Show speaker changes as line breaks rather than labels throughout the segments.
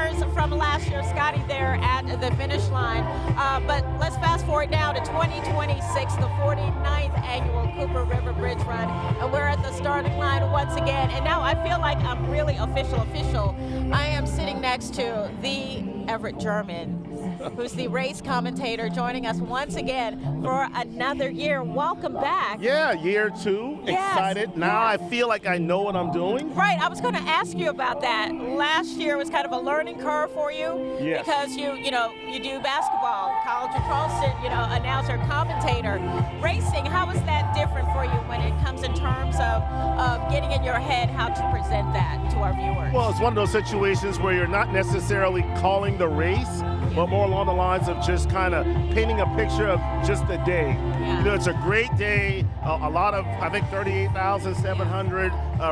winners from last year, Scotty, there at the finish line. But let's fast forward now to 2026, the 49th annual Cooper River Bridge Run. And we're at the starting line once again. And now I feel like I'm really official. I am sitting next to the Everett German, who's the race commentator, joining us once again for another year. Welcome back.
Yeah, year two.
Yes.
Excited. Now I feel like I know what I'm doing.
Right. I was going to ask you about that. Last year was kind of a learning curve for you.
Yes.
Because you do basketball, College of Charleston, announcer, commentator. Racing, how is that different for you when it comes in terms of getting in your head how to present that to our viewers?
Well, it's one of those situations where you're not necessarily calling the race, but more along the lines of just kind of painting a picture of just the day.
Yeah.
It's a great day. A lot of, I think, 38,700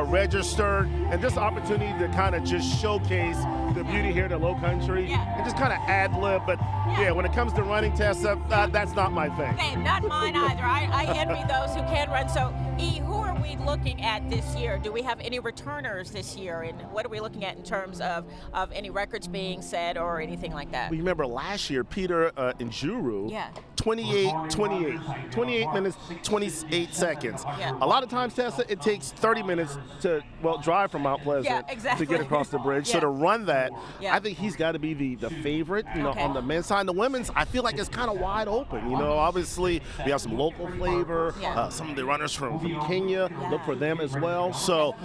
registered, and just opportunity to kind of just showcase the beauty here in the Low Country and just kind of ad lib. But yeah, when it comes to running, Tessa, that's not my thing.
Hey, not mine either. I envy those who can run. So, E, who are we looking at this year? Do we have any returners this year? And what are we looking at in terms of any records being set or anything like that?
We remember last year, Peter Njuru, 28 minutes, 28 seconds.
Yeah.
A lot of times, Tessa, it takes 30 minutes to, drive from Mount Pleasant to get across the bridge. So to run that, I think he's got to be the favorite, on the men's side. The women's, I feel like it's kind of wide open. Obviously, we have some local flavor. Some of the runners from Kenya, look for them as well. So,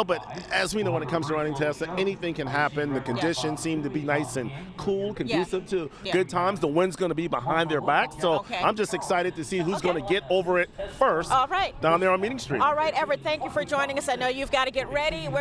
but as we know, when it comes to running, Tessa, anything can happen. The conditions seem to be nice and cool, conducive to good times. The wind's going to be behind their back. So I'm just excited to see who's going to get over it first.
All right.
Down there on Meeting Street.
All right, Everett, thank you for joining us. I know you've got to get ready.